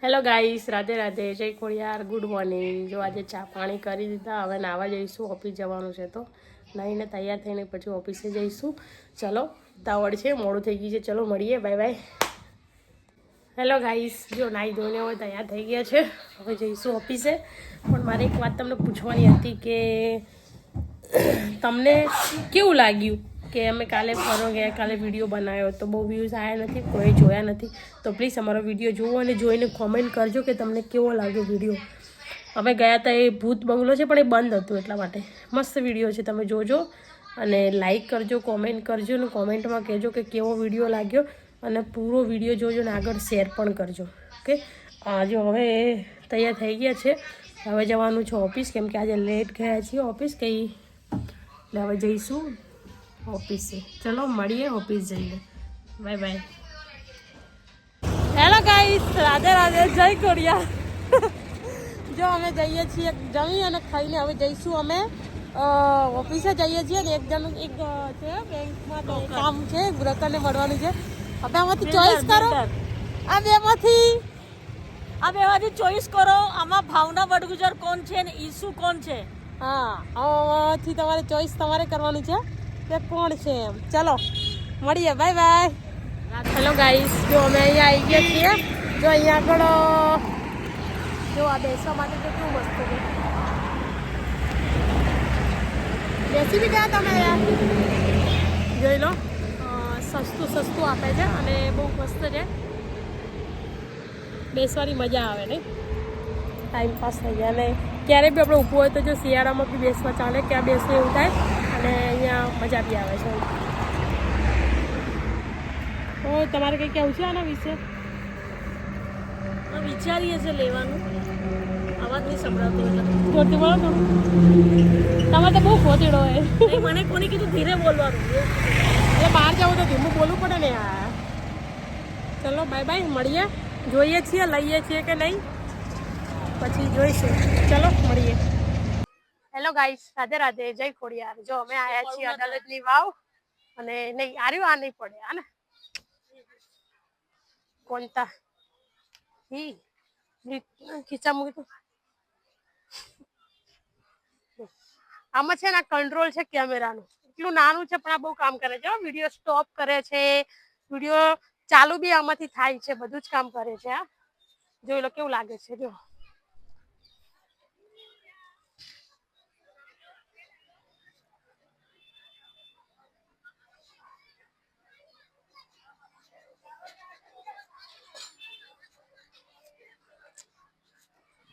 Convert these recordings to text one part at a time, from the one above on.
Hello guys, Radhe Radhe, જય Khodiyar, good morning. જો આજે ચા પાણી કરી દીધા, હવે નાવા જઈશું, ઓફિસ જવાનું છે તો નાહીને તૈયાર થઈને પછી ઓફિસે જઈશું। ચલો, તાવડ છે, મોડું થઈ ગયું છે, ચલો મળીએ, બાય બાય। હેલો ગાઈસ, જો નાહી ધોઈને હવે તૈયાર થઈ ગયા છે, હવે જઈશું ઓફિસે। પણ મારે એક વાત તમને પૂછવાની હતી કે તમને કેવું લાગ્યું કે અમે કાલે ફરવા ગયા, કાલે વિડીયો બનાવ્યો તો બહુ વ્યૂઝ આવ્યા નથી, કોઈ જોયા નથી, તો પ્લીઝ અમારો વિડીયો જુઓ અને જોઈને કોમેન્ટ કરજો કે તમને કેવો લાગ્યો વિડીયો। અમે ગયા હતા, એ ભૂત બંગલો છે પણ એ બંધ હતું, એટલા માટે મસ્ત વિડીયો છે, તમે જોજો અને લાઈક કરજો, કોમેન્ટ કરજો અને કોમેન્ટમાં કહેજો કે કેવો વિડીયો લાગ્યો અને પૂરો વિડીયો જોજો ને આગળ શેર પણ કરજો, ઓકે। જો હવે તૈયાર થઈ ગયા છે, હવે જવાનું છે ઓફિસ, કેમ કે આજે લેટ ગયા છીએ ઓફિસ કંઈ, એટલે હવે જઈશું ઓફિસે। ચલો મળીએ ઓફિસ જઈને, bye bye. Hello guys, Radhe Radhe, જય ખોડિયાર। જો અમે જઈએ છીએ, જમી અને ખાઈને હવે જઈશું અમે ઓફિસે જઈએ છીએ ને એક છે બેંકમાં કામ છે, બ્રોકરને મળવાનું છે। હવે આમાંથી ચોઈસ કરો, આ બેમાંથી ચોઈસ કરો, આમાં ભાવના વડગુજર કોણ છે ને ઈસુ કોણ છે? હા, આમાંથી તમારે ચોઈસ તમારે કરવાનું છે કે કોણ છે એમ। ચલો મળીએ, બાય બાય। હેલો ગાઈસ, જો અમે અહીંયા આવી ગયા છીએ, જો અહીંયા આગળ જો આ બેસવા માટે કેટલું મસ્ત છે, બેસી બી ગયા તમે યાર, જોઈ લો, સસ્તું આપે છે અને બહુ મસ્ત છે, બેસવાની મજા આવે નહીં, ટાઈમ પાસ થઈ જાય। અને ક્યારે બી આપણે ઊભું હોય તો જો શિયાળામાં બી બેસવા ચાલે, ક્યાં બેસવું એવું થાય અને અહીંયા મજા બી આવે છે। તો તમારે કંઈ કહેવું છે આના વિશે? વિચારીએ છે લેવાનું, અવાજ નહીં સંભળાતો એટલે જોરથી બોલો થોડું, તમે તો બહુ ખોતીડો હોય। મને કોને કીધું ધીરે બોલવાનું, એટલે બહાર જવું તો ધીમું બોલવું પડે ને યાર। ચલો બાય બાય, મળીએ, જોઈએ છીએ લઈએ છીએ કે નહીં પછી જોઈશું, ચલો મળીએ। હેલો ગાઈસ, રાધે રાધે, જય ખોડિયાર। જો અમે આવ્યા છીએ અદાલતની વાવ, અને નહીં આર્યું આ નહીં પડે હા ને કોણતા ખીચા મૂકી, આમાં છે ને કંટ્રોલ છે કેમેરાનું, એટલું નાનું છે પણ આ બહુ કામ કરે છે, વિડીયો સ્ટોપ કરે છે, વિડીયો ચાલુ બી આમાંથી થાય છે, બધું જ કામ કરે છે। આ જોઈ લો કેવું લાગે છે, જો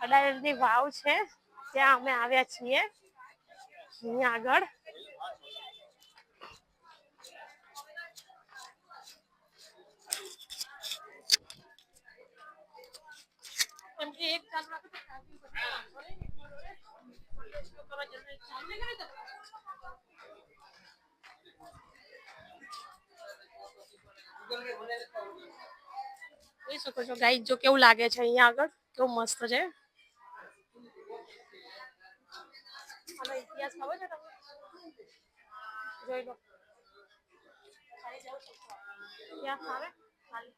અડાલજની વાવ છે, ત્યાં અમે આવ્યા છીએ, અહીંયા આગળ એમ કે એક ચાલુ રાખો તો જોઈ શકો છો ગાઈસ, જો કેવું લાગે છે અહીંયા આગળ, કેવું મસ્ત છે। આનો ઇતિહાસ ખબર છે તમને? જોઈ લો, ક્યાં આવે ખાલી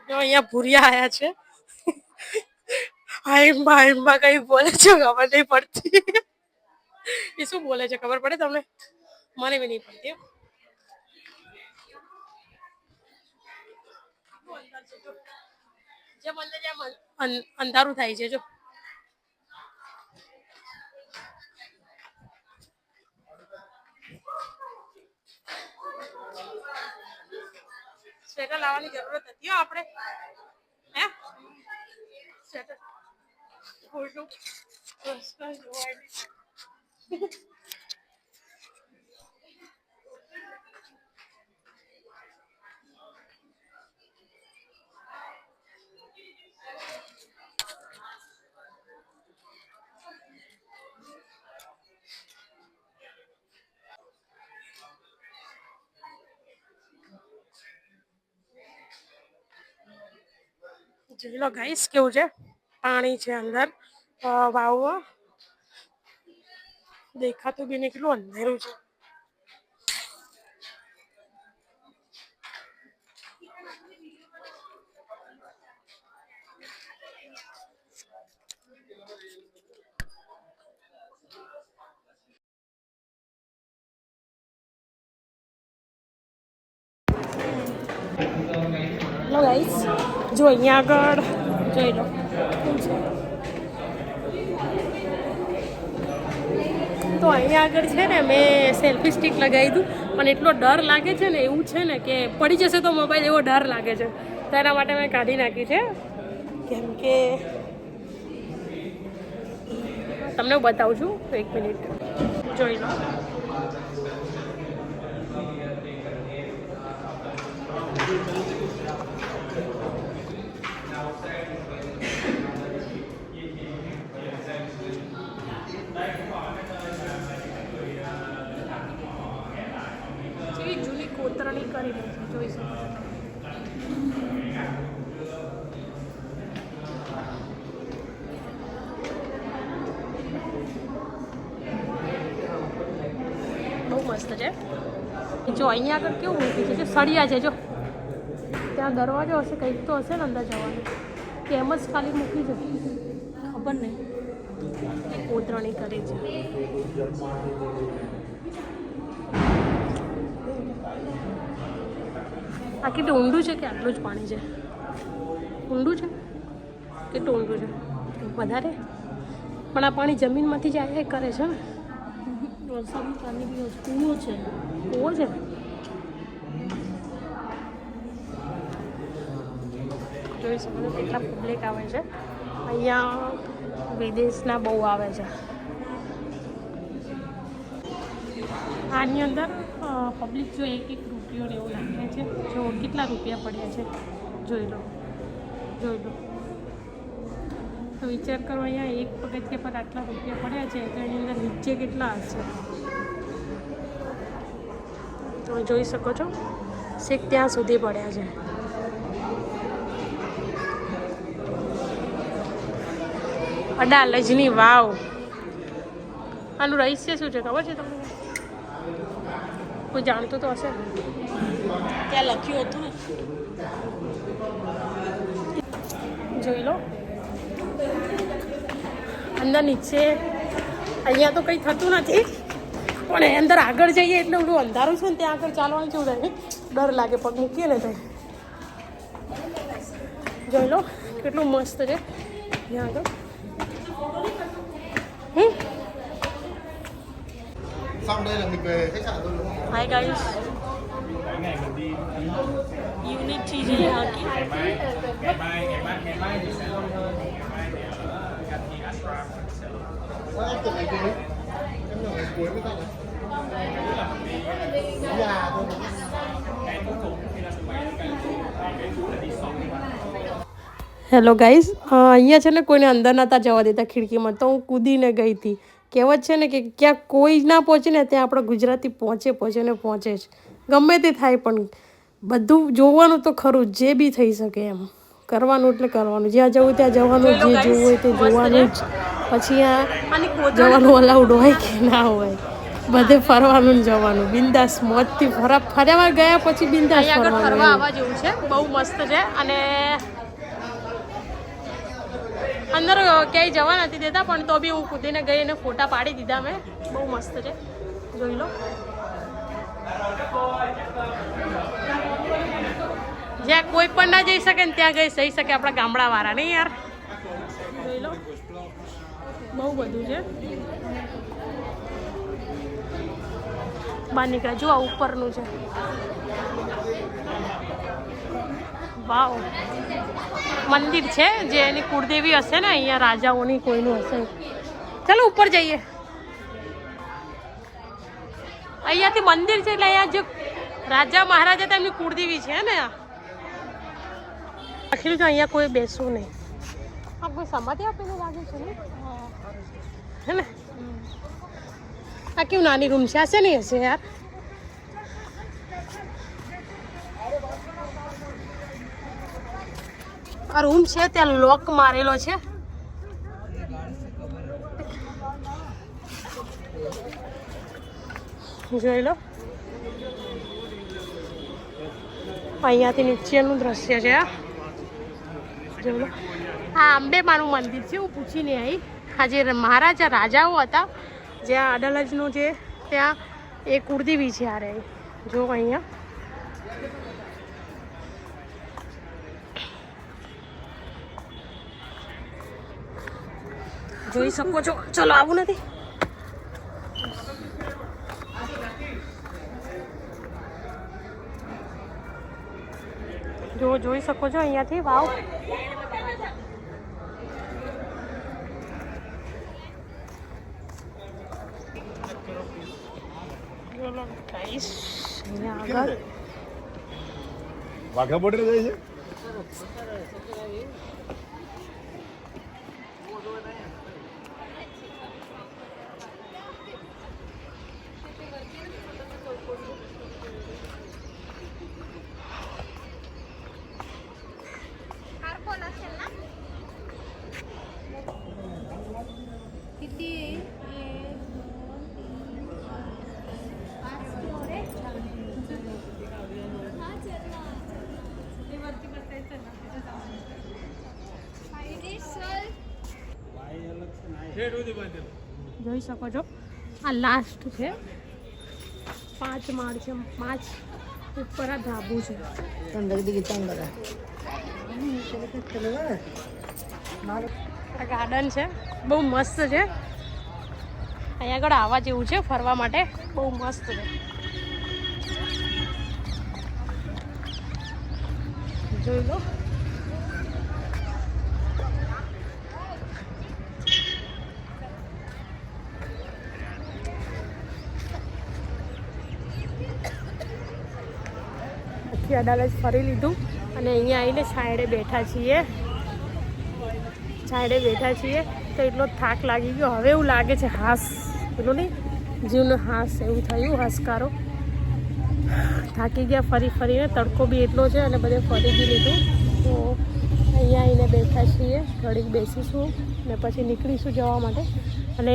જો અહીંયા ભૂરિયા આયા છે, હાઈમ્બા કઈ બોલે છે ખબર નહીં પડતી, એ શું બોલે છે ખબર પડે તમને? મને બી નહીં પડતી। જેમ અંદર જેમ અંધારું થાય છે, જો સ્વેટર લાવવાની જરૂરત હતી આપણે, હે સ્વેટર ખોટું જોઈ લો ગાઈસ કેવું છે, પાણી છે અંદર વાવમાં, દેખાતું બી નહીં, કેટલું અંધેરું છે. લો ગાઈસ જો અહીંયા આગળ જોઈ લો તો અહીંયા આગળ છે ને મેં સેલ્ફી સ્ટિક લગાવી દઉં પણ એટલો ડર લાગે છે ને, એવું છે ને કે પડી જશે તો મોબાઈલ, એવો ડર લાગે છે, તો એના માટે મેં કાઢી નાખી છે. કેમ કે તમને હું બતાવું છું, 1 મિનિટ જોઈ લો. જૂની કોતરણી કરી છે, જોઈ શકો છો. બહુ મસ્ત છે. જો અહીંયા આગળ કેવું મૂકી છે, જો સળિયા છે, જો ત્યાં દરવાજો હશે, કંઈક તો હશે ને અંદર જવાનું, કે એમ જ ખાલી મૂકી છે, ખબર નહીં. કોતરણી કરી છે. આ કેટલું ઊંડું છે કે આટલું જ પાણી છે? ઊંડું છે, કેટલું ઊંડું છે? વધારે, પણ આ પાણી જમીનમાંથી જ આવ્યા કરે છે ને. વરસાદનું પાણી બી કૂવો છે, કૂવો છે. જોઈ શકો છો કેટલા પબ્લિક આવે છે અહીંયા, વિદેશના બહુ આવે છે. આની અંદર પબ્લિક જો 1-1 રૂપિયો ને એવું લાગે છે. જો કેટલા રૂપિયા પડ્યા છે, જોઈ લો, જોઈ લો. તો વિચાર કરો, અહીંયા એક પગથિયા પર આટલા રૂપિયા પડ્યા છે, તો એની અંદર નીચે કેટલા હશે તમે જોઈ શકો છો. છેક ત્યાં સુધી પડ્યા છે. અડાલજની વાવ, આનું રહસ્ય શું છે ખબર છે તમને? કોઈ જાણતું તો હશે, ત્યાં લખ્યું હતું ને. જોઈ લો અંદર નીચે, અહીંયા તો કંઈ થતું નથી, પણ અંદર આગળ જઈએ એટલે ઓલું અંધારું છે ને, ત્યાં આગળ ચાલવાનું કેવું થાય, ડર લાગે, પગ મૂકીએ ને ત્યાં. જોઈ લો કેટલું મસ્ત છે ત્યાં આગળ. Xong đây là mình về khách sạn rồi đúng không? Hi guys. Unity जी यहाँ की. ngày mai thì sẽ lâu hơn. Ngày mai thì ở Cathy Ashram sẽ lâu. Em từ ngày cuối. Em là ngày cuối với ta này. Nhà thôi. Ngày cuối cùng khi là sân bay thì ngày cuối là đi xong. Hello guys, અહીંયા છે ને કોઈને અંદર નહોતા જવા દેતા ખિડકીમાં, તો હું કૂદીને ગઈ હતી. કહેવત છે ને કે ક્યાંક કોઈ ના પહોંચે ને ત્યાં આપણો ગુજરાતી પહોંચે જ. ગમે તે થાય પણ બધું જોવાનું તો ખરું, જે બી થઈ શકે એમ કરવાનું, એટલે કરવાનું. જ્યાં જવું ત્યાં જવાનું, જે જોવું હોય તે જોવાનું જ. પછી આ જવાનું અલાઉડ હોય કે ના હોય, બધે ફરવાનું જવાનું, બિંદાસ મોજથી ફરવા ગયા પછી બિંદાસ ફરવા આવવા જેવું છે. બહુ મસ્ત છે. અને અંદર ક્યાંય જવા નથી દેતા, પણ તો બી હું કૂદીને ગઈ અને ફોટા પાડી દીધા મેં. બહુ મસ્ત છે, જોઈ લો. જ્યાં કોઈ પણ ના જઈ શકે ને ત્યાં જઈ શકે આપણા ગામડાવાળા, નહીં યાર? જોઈ લો બહુ બધું છે. બહાર નીકળ્યા, જો આ ઉપરનું છે. વાવ, મંદિર છે જે એની કુળદેવી હશે ને, અહીંયા રાજાઓની કોઈનું હશે. ચાલો ઉપર જઈએ. અહીંયાથી મંદિર છે એટલે અહીંયા જે રાજા મહારાજા તેમની કુળદેવી છે ને. લખેલું છે અહીંયા કોઈ બેસવું નહીં. આ કોઈ સમાધિ આપેલું લાગે છે ને, હે ને? આ કેવું નાની રૂમ છે, હશે નહીં હશે યાર? આ રૂમ છે ત્યાં લોક મારેલો છે. જોઈ લો અહીંયાથી નીચેનું દ્રશ્ય છે. જોઈ લો આ અંબેમાનું મંદિર છે. હું પૂછીને આવી આજે મહારાજા રાજાઓ હતા જ્યાં અડાલજનું જે ત્યાં એ કુળદેવી છે. આ રહી જો અહીંયા જોઈ શકો છો. ચલો આવું નથી. જો જોઈ શકો છો અહીંયાથી વાવ. આગળ વાઘા બોર્ડર જાય છે. જોઈ શકો છો આ લાસ્ટ છે. 5 માળ છે. 5 ઉપર આ ધાબુ છે. આ ગાર્ડન છે બહુ મસ્ત છે. અહીંયા આગળ આવવા જેવું છે ફરવા માટે. બહુ મસ્ત છે. જોઈ લો અડાલજ ફરી લીધું અને અહીંયા આવીને છાંયડે બેઠા છીએ. તો એટલો થાક લાગી ગયો. હવે એવું લાગે છે હાસ પેલું નહીં જીવનો હાસ એવું થયું. હાસકારો થાકી ગયા ફરીને. તડકો બી એટલો છે અને બધે ફરી બી લીધું. તો અહીંયા આવીને બેઠા છીએ. ઘડીક બેસીશું ને પછી નીકળીશું જવા માટે. અને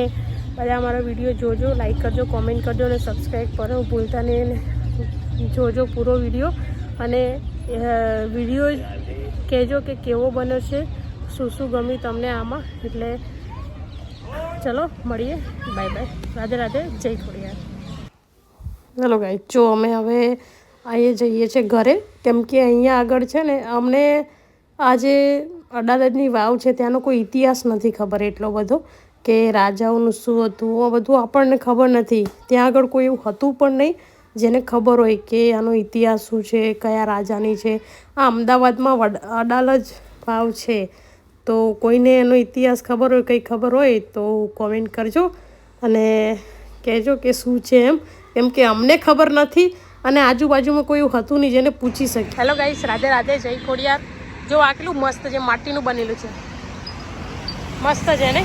બધા અમારો વિડીયો જોજો, લાઈક કરજો, કોમેન્ટ કરજો અને સબસ્ક્રાઈબ કરો ભૂલતા નહીં. જોજો પૂરો વિડીયો અને વિડીયો કહેજો કે કેવો બન્યો છે, શું ગમ્યું તમને આમાં. એટલે ચલો મળીએ. Bye bye. રાધે રાધે. જય ખોડિયાર. ચલો ગાઈ જો અમે હવે અહીંયા જઈએ છીએ ઘરે. કેમ કે અહીંયા આગળ છે ને અમને આ જે અડાલજની વાવ છે ત્યાંનો કોઈ ઇતિહાસ નથી ખબર એટલો બધો કે રાજાઓનું શું હતું. આ બધું આપણને ખબર નથી. ત્યાં આગળ કોઈ એવું હતું પણ નહીં જેને ખબર હોય કે આનો ઇતિહાસ શું છે, કયા રાજાની છે. આ અમદાવાદમાં અડાલજ વાવ છે. તો કોઈને એનો ઇતિહાસ ખબર હોય, કંઈ ખબર હોય તો કોમેન્ટ કરજો અને કહેજો કે શું છે એમ. કેમ કે અમને ખબર નથી અને આજુબાજુમાં કોઈ એવું હતું નહીં જેને પૂછી શકે. Hello guys, Radhe Radhe. જય ખોડિયાર. જો આ કેટલું મસ્ત છે. માટીનું બનેલું છે. મસ્ત છે ને.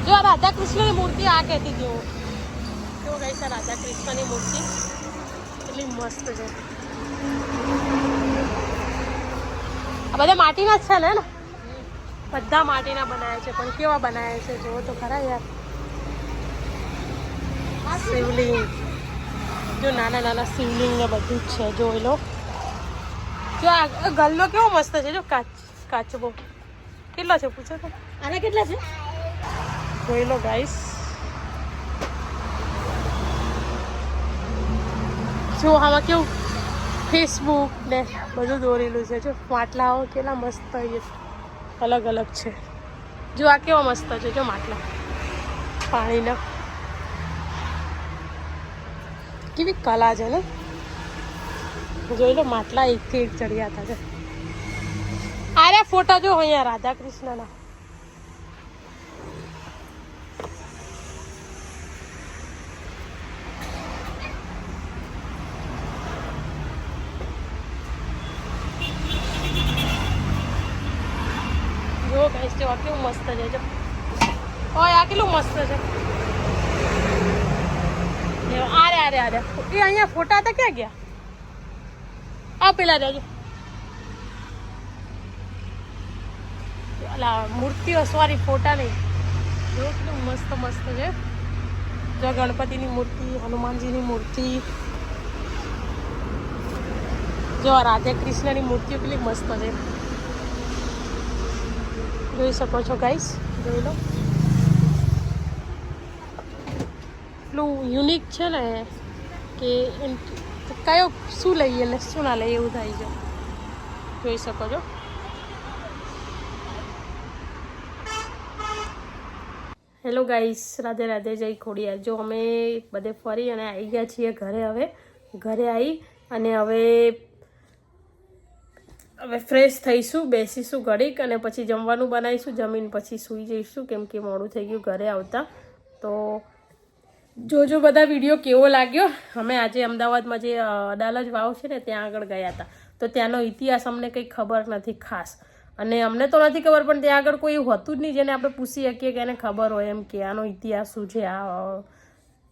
જો આ રાધા કૃષ્ણની મૂર્તિ આ કહેતી હતી હું. જો ગાઈસ આ રાધા કૃષ્ણની મૂર્તિ કેટલી મસ્ત છે. આ બધા માટીના જ છે ને. બધા માટીના બનાવ્યા છે પણ કેવા બનાવ્યા છે જુઓ તો ખરા યાર. શિવલિંગ જો નાના નાના શિવલિંગ ને બધું જ છે. જોઈ લો. જો આ ગલ્લો કેવો મસ્ત છે. જો કાચબો કેટલો છે પૂછો તો. આના કેટલા છે જોઈ લો ગાઈસ. જો આમાં કેવું ફેસબુક ને બધું દોરેલું છે. જો માટલાઓ કેટલા મસ્ત અલગ અલગ છે. જો આ કેવા મસ્ત છે. જો માટલા પાણીના કેવી કલા છે ને. જોઈ લો માટલા એકથી એક ચડ્યા હતા છે. આરે ફોટા જો અહીંયા રાધા કૃષ્ણના. જો ગાઈસ જો આ કેવું મસ્ત છે. જો ઓય આ કેટલું મસ્ત છે. આરે આરે આરે એ અહીંયા ફોટા હતા ક્યાં ગયા. આ પેલા રહેજો. અલા મૂર્તિઓ સોરી ફોટા નહીં જો કેટલું મસ્ત મસ્ત છે જો ગણપતિની મૂર્તિ હનુમાનજીની મૂર્તિ જો રાધા કૃષ્ણની મૂર્તિઓ કેટલી મસ્ત છે જોઈ શકો છો ગાઈસ જોઈ લો એટલું યુનિક છે ને કે કયો શું લઈએ ને શું ના લઈએ એવું થાય છે જોઈ શકો છો હેલો ગાઈસ રાધે રાધે જય ખોડિયાર જો અમે બધે ફરી અને આવી ગયા છીએ ઘરે હવે ઘરે આવી અને હવે ફ્રેશ થઈશું બેસીશું ઘડીક અને પછી જમવાનું બનાવીશું જમીન પછી સૂઈ જઈશું કેમ કે મોડું થઈ ગયું ઘરે આવતા તો જોજો બધા વિડીયો કેવો લાગ્યો અમે આજે અમદાવાદમાં જે અડાલજ વાવ છે ને ત્યાં આગળ ગયા હતા તો ત્યાંનો ઇતિહાસ અમને કંઈ ખબર નથી ખાસ અને અમને તો નથી ખબર પણ ત્યાં આગળ કોઈ હોતું જ નહીં જેને આપણે પૂછી શકીએ કે એને ખબર હોય એમ કે આનો ઇતિહાસ શું છે આ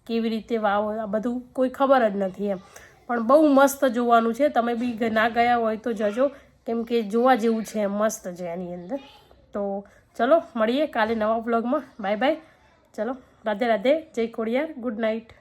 કેવી રીતે વાવ આ બધું કોઈ ખબર જ નથી એમ પણ બહુ મસ્ત જોવાનું છે તમે બી ના ગયા હોય તો જજો કેમ કે જોવા જેવું છે મસ્ત છે એની અંદર તો ચલો મળીએ કાલે નવા વ્લોગમાં બાય બાય ચલો રાધે રાધે જય ખોડિયાર ગુડ નાઇટ